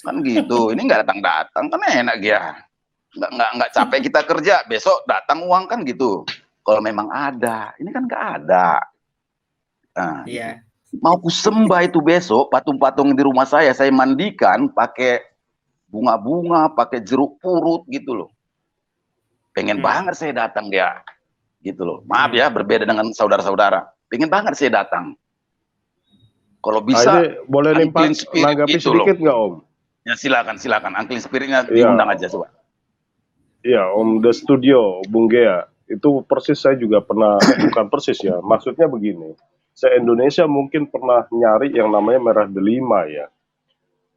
kan gitu. Ini nggak datang-datang kan enak ya, nggak capek kita kerja, besok datang uang kan gitu. Kalau memang ada, ini kan nggak ada. Nah, gitu. Iya. Mau kusembah itu besok patung-patung di rumah saya mandikan pakai bunga-bunga, pakai jeruk purut gitu loh. Pengen banget saya datang dia, gitu loh. Maaf ya, berbeda dengan saudara-saudara. Pengen banget saya datang. Kalau bisa, ini boleh unclean spirit menanggapi gitu loh. sedikit nggak Om? Ya silakan, unclean spiritnya Iya. diundang aja coba. Iya, Om The Studio, Bung Gea. Itu persis saya juga pernah, bukan persis ya, maksudnya begini. Se-Indonesia mungkin pernah nyari yang namanya merah delima ya.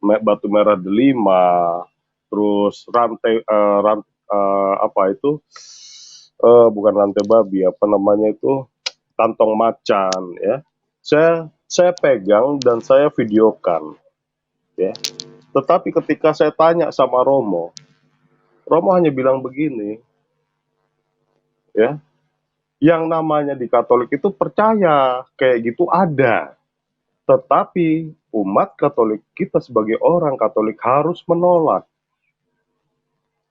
Batu merah delima, terus rantai, apa itu, bukan rantai babi, apa namanya itu, kantong macan ya. Saya pegang dan saya videokan ya. Tetapi ketika saya tanya sama Romo hanya bilang begini, ya, yang namanya di Katolik itu percaya kayak gitu ada, tetapi umat Katolik kita sebagai orang Katolik harus menolak,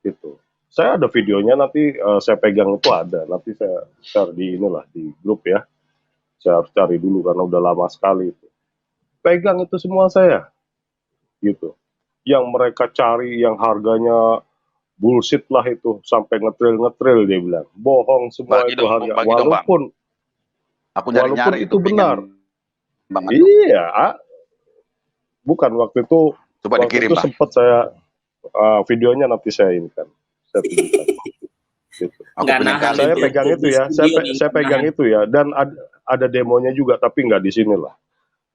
gitu. Saya ada videonya nanti saya pegang itu ada, nanti saya share di inilah di grup ya. Saya harus cari dulu karena udah lama sekali itu. Pegang itu semua saya, gitu. Yang mereka cari yang harganya bullshit lah itu sampai ngetril dia bilang bohong semua Bagi itu dong, harga bagi dong, Bang. walaupun Aku nyari-nyari itu benar. Banget. Iya, bukan waktu itu. Coba waktu dikirim itu lah. sempat saya videonya nanti saya ini kan. Saya tunjukkan. Gitu. Saya pegang itu ya, saya pegang itu ya, dan ada demonya juga tapi nggak di sini lah,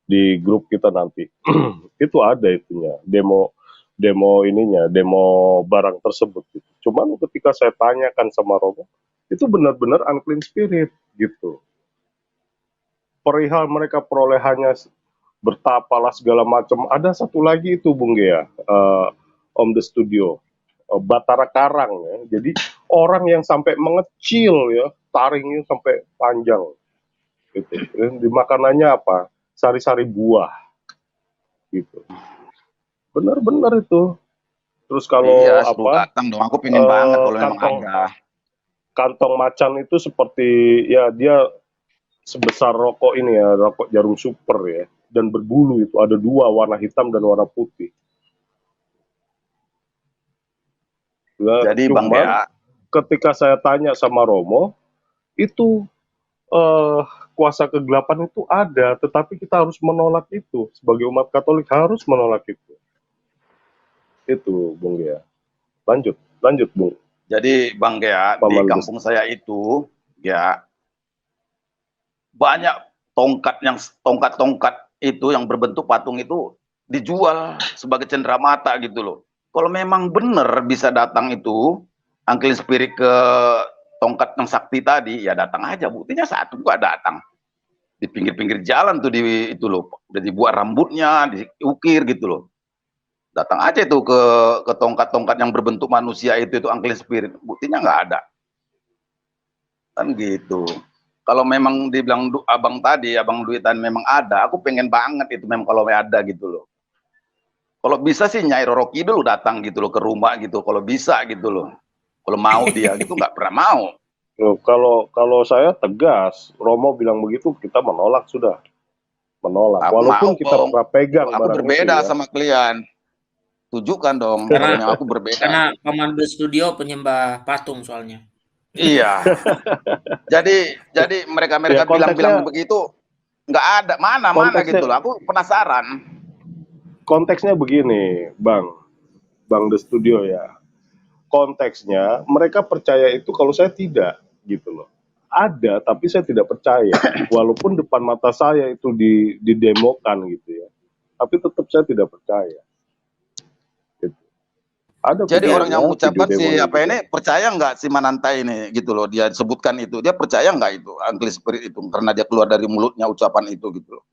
di grup kita nanti. Itu ada itunya demo ininya, demo barang tersebut gitu. Cuman ketika saya tanyakan sama Romo, itu benar-benar unclean spirit gitu. Perihal mereka perolehannya bertapalah segala macam. Ada satu lagi itu Bung Gea, Om The Studio, Batara Karang ya. Jadi orang yang sampai mengecil ya, taringnya sampai panjang. Gitu. Di makanannya apa? Sari-sari buah. Gitu. Benar-benar itu. Terus kalau iya, datang dong, aku pengen banget kalau memang ada. Kantong macan itu seperti ya dia sebesar rokok ini ya, rokok jarum super ya, dan berbulu itu ada dua, warna hitam dan warna putih. Nah, jadi Bang Gea, ketika saya tanya sama Romo, itu kuasa kegelapan itu ada, tetapi kita harus menolak itu. Sebagai umat Katolik harus menolak itu. Itu, Bung Gea. Lanjut, Bung. Jadi Bang Gea, di kampung saya itu, ya banyak tongkat itu yang berbentuk patung itu dijual sebagai cenderamata gitu loh. Kalau memang benar bisa datang itu, unclean spirit ke tongkat yang sakti tadi, ya datang aja. Buktinya satu gua datang. Di pinggir-pinggir jalan tuh itu loh, udah dibuat rambutnya, diukir gitu loh. Datang aja itu ke tongkat-tongkat yang berbentuk manusia itu unclean spirit. Buktinya nggak ada. Kan gitu. Kalau memang dibilang abang Duitan memang ada, aku pengen banget itu memang kalau ada gitu loh. Kalau bisa sih Nyai Roro Kidul datang gitu loh ke rumah gitu, kalau bisa gitu loh. Kalau mau dia gitu nggak pernah mau. Loh, kalau saya tegas, Romo bilang begitu kita menolak sudah. Menolak. Aku walaupun mau, kita pernah pegang aku barang berbeda itu ya. sama klien. Tunjukkan dong Karena aku berbeda. Karena Paman The Studio penyembah patung soalnya. Iya. jadi mereka Ya, bilang begitu nggak ada mana gitu loh. Aku penasaran. Konteksnya begini, Bang The Studio ya. Konteksnya mereka percaya itu, kalau saya tidak gitu loh. Ada tapi saya tidak percaya. Walaupun depan mata saya itu didemokan gitu ya. Tapi tetap saya tidak percaya. Gitu. Ada jadi orang yang ucapkan si apa juga. ini percaya nggak si Mananta ini gitu loh, dia sebutkan itu, dia percaya nggak itu unclean spirit itu karena dia keluar dari mulutnya ucapan itu gitu loh.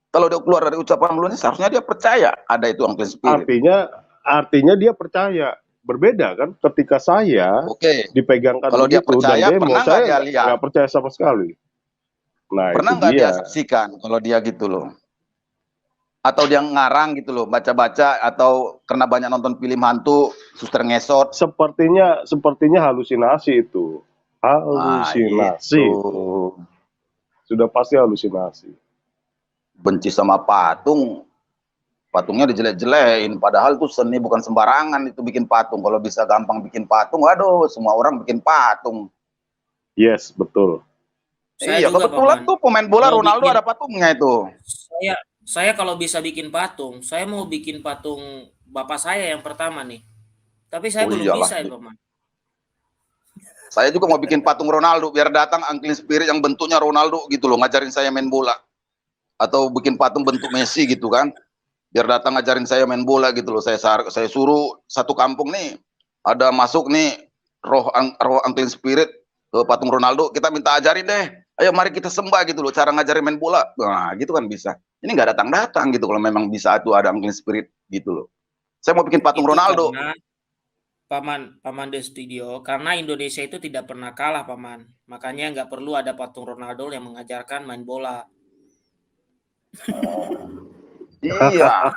Kalau dia keluar dari ucapan mulutnya seharusnya dia percaya ada itu unclean spirit. Artinya dia percaya. Berbeda kan ketika saya dipegangkan kalau begitu dia percaya, dan demo, saya nggak percaya sama sekali. Nah, pernah nggak dia saksikan kalau dia gitu loh? Atau dia ngarang gitu loh, baca-baca, atau karena banyak nonton film hantu, suster ngesot. Sepertinya halusinasi itu. Ah, Halusinasi itu. itu. Sudah pasti halusinasi. Benci sama patung, patungnya dijelek-jelekin. Padahal tuh seni bukan sembarangan itu bikin patung. Kalau bisa gampang bikin patung, waduh, semua orang bikin patung. Yes, betul. Saya Iya, juga kebetulan paman. tuh pemain bola Kalau Ronaldo bikin ada patungnya itu. saya kalau bisa bikin patung, saya mau bikin patung bapak saya yang pertama nih. Tapi saya Oh belum iyalah, bisa ya paman. saya juga mau bikin patung Ronaldo biar datang Unclean Spirit yang bentuknya Ronaldo gitu loh, ngajarin saya main bola. Atau bikin patung bentuk Messi gitu kan, biar datang ngajarin saya main bola gitu loh. Saya suruh satu kampung nih, ada masuk nih roh Unclean Spirit ke patung Ronaldo, kita minta ajarin deh, ayo mari kita sembah gitu loh, cara ngajarin main bola. Nah gitu kan bisa. Ini nggak datang-datang gitu kalau memang bisa tuh ada Unclean Spirit gitu loh. Saya mau bikin patung Itu Ronaldo. karena paman The Studio, karena Indonesia itu tidak pernah kalah paman. Makanya nggak perlu ada patung Ronaldo yang mengajarkan main bola. Iya,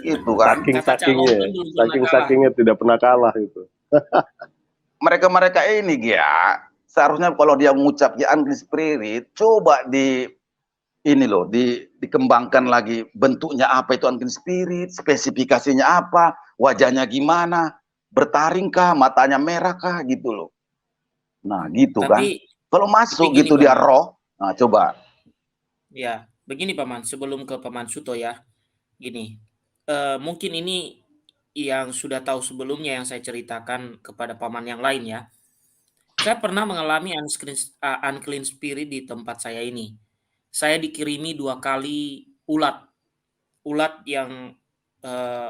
itu kan. Kata Cak Lontong belum pernah kalah. Saking-sakingnya tidak pernah kalah itu. Mereka-mereka ini ya, seharusnya kalau dia mengucap ya Unclean Spirit, coba ini loh, dikembangkan lagi bentuknya apa itu Unclean Spirit, spesifikasinya apa, wajahnya gimana, bertaringkah, matanya merahkah gitu loh. Nah gitu kan. Tapi Kalau masuk gini gitu dia paman. roh, nah coba. Ya, begini paman. Sebelum ke paman Suto ya, gini. Mungkin ini yang sudah tahu sebelumnya yang saya ceritakan kepada paman yang lain ya. Saya pernah mengalami unclean spirit di tempat saya ini. Saya dikirimi 2 kali ulat. Ulat yang, eee,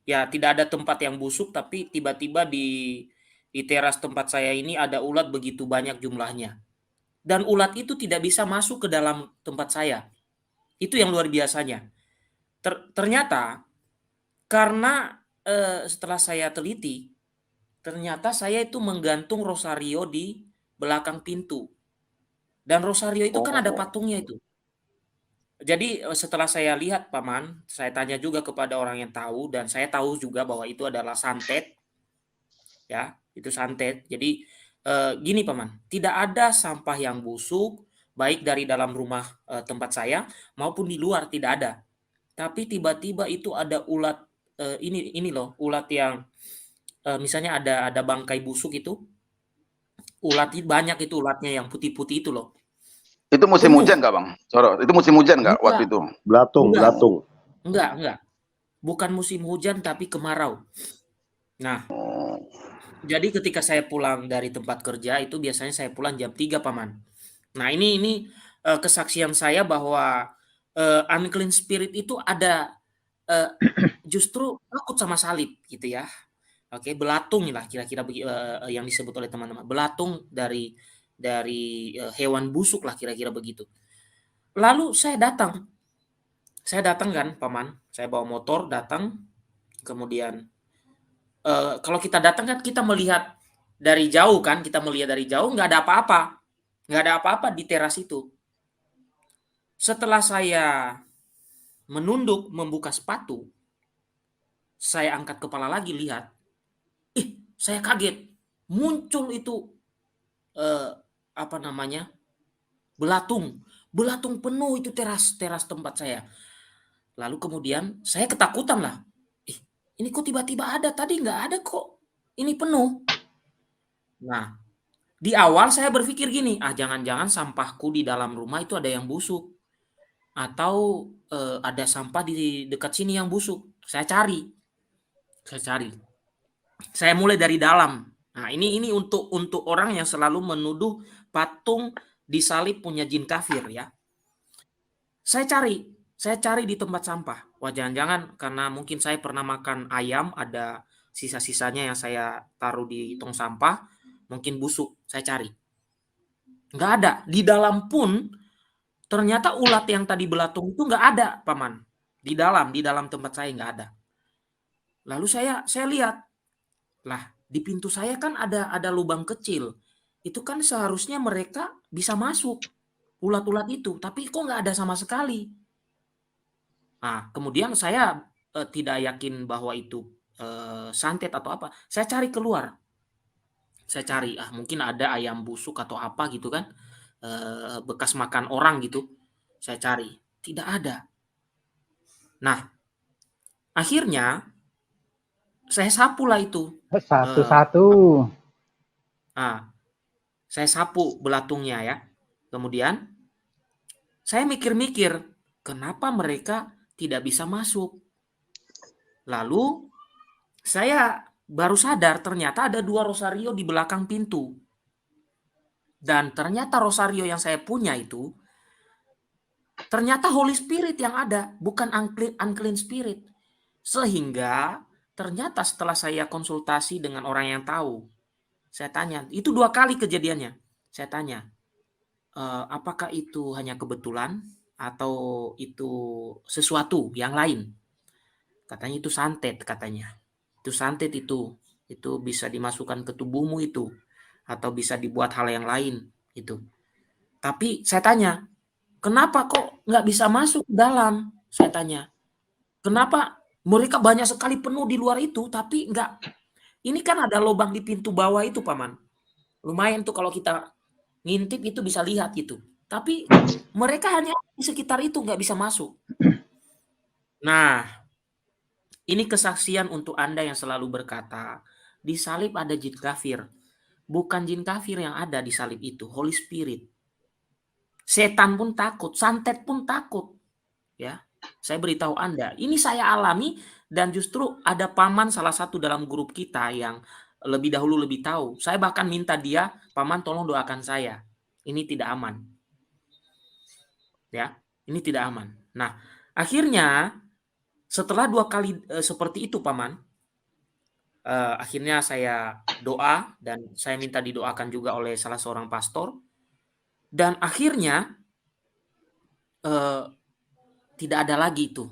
ya tidak ada tempat yang busuk, tapi tiba-tiba di teras tempat saya ini ada ulat begitu banyak jumlahnya. Dan ulat itu tidak bisa masuk ke dalam tempat saya. Itu yang luar biasanya. Ternyata karena, setelah saya teliti, ternyata saya itu menggantung rosario di belakang pintu. Dan rosario itu kan ada Oh, patungnya itu. Jadi, setelah saya lihat paman, saya tanya juga kepada orang yang tahu dan saya tahu juga bahwa itu adalah santet, ya, itu santet. Jadi, gini paman, tidak ada sampah yang busuk, baik dari dalam rumah, tempat saya maupun di luar, tidak ada. Tapi tiba-tiba itu ada ulat, ini loh, ulat yang, misalnya ada bangkai busuk itu, banyak itu ulatnya yang putih-putih itu loh, itu musim penuh. hujan nggak Bang? Sorot, itu musim hujan nggak waktu Enggak itu? enggak Belatung. enggak, bukan musim hujan tapi kemarau. Nah, Oh, jadi ketika saya pulang dari tempat kerja itu biasanya saya pulang jam 3 paman. Nah ini, kesaksian saya bahwa, unclean spirit itu ada, eee, justru takut sama salib gitu ya. Oke, belatung lah kira-kira yang disebut oleh teman-teman, belatung dari hewan busuk lah kira-kira begitu. Lalu saya datang kan paman, saya bawa motor datang, kemudian, kalau kita datang kan kita melihat dari jauh kan, kita melihat dari jauh nggak ada apa-apa di teras itu. Setelah saya menunduk membuka sepatu, saya angkat kepala lagi lihat, saya kaget, muncul itu, eee, apa namanya, belatung belatung penuh itu teras teras tempat saya. Lalu kemudian saya ketakutan lah, "Ih, ini kok tiba-tiba ada, tadi nggak ada kok, ini penuh." Nah, di awal saya berpikir gini, "Ah, jangan-jangan sampahku di dalam rumah itu ada yang busuk atau, ada sampah di dekat sini yang busuk." Saya cari, saya mulai dari dalam. Nah, ini untuk orang yang selalu menuduh patung disalib punya jin kafir ya. Saya cari saya cari di tempat sampah. Wah, jangan-jangan karena mungkin saya pernah makan ayam, ada sisa-sisanya yang saya taruh di tong sampah, mungkin busuk, saya cari. Nggak ada. Di dalam pun ternyata ulat yang tadi belatung itu nggak ada, paman. Di dalam tempat saya nggak ada. Lalu saya lihat, lah di pintu saya kan ada lubang kecil. Itu kan seharusnya mereka bisa masuk ulat-ulat itu, tapi kok nggak ada sama sekali. Nah, kemudian saya tidak yakin bahwa itu santet atau apa. Saya cari keluar. Saya cari, mungkin ada ayam busuk atau apa gitu kan, bekas makan orang gitu. Saya cari, tidak ada. Nah, akhirnya saya sapulah itu. Satu-satu. Saya sapu belatungnya ya. Kemudian saya mikir-mikir, kenapa mereka tidak bisa masuk? Lalu saya baru sadar ternyata ada 2 rosario di belakang pintu. Dan ternyata rosario yang saya punya itu ternyata Holy Spirit yang ada, bukan unclean spirit. Sehingga ternyata setelah saya konsultasi dengan orang yang tahu, saya tanya, itu 2 kali kejadiannya. Saya tanya, apakah itu hanya kebetulan atau itu sesuatu yang lain? Katanya itu santet katanya. Itu santet itu bisa dimasukkan ke tubuhmu itu atau bisa dibuat hal yang lain itu. Tapi saya tanya, kenapa kok nggak bisa masuk dalam? Saya tanya, kenapa mereka banyak sekali penuh di luar itu tapi nggak? Ini kan ada lubang di pintu bawah itu, Paman. Lumayan tuh kalau kita ngintip itu bisa lihat gitu. Tapi mereka hanya di sekitar itu nggak bisa masuk. Nah, ini kesaksian untuk Anda yang selalu berkata, di salib ada jin kafir. Bukan jin kafir yang ada di salib itu, Holy Spirit. Setan pun takut, santet pun takut. Ya, saya beritahu Anda, ini saya alami dan justru ada paman salah satu dalam grup kita yang lebih dahulu lebih tahu. Saya bahkan minta dia, paman tolong doakan saya. Ini tidak aman. Ya, ini tidak aman. Nah, akhirnya setelah 2 kali seperti itu, paman, akhirnya saya doa dan saya minta didoakan juga oleh salah seorang pastor. Dan akhirnya tidak ada lagi itu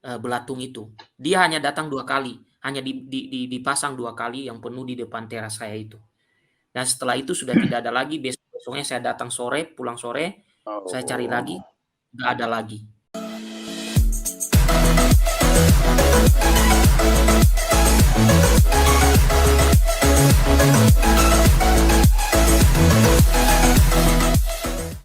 belatung itu. Dia hanya datang 2 kali, hanya dipasang 2 kali yang penuh di depan teras saya itu. Dan setelah itu sudah tidak ada lagi. Besoknya saya datang sore, pulang sore, saya cari lagi, nggak ada lagi.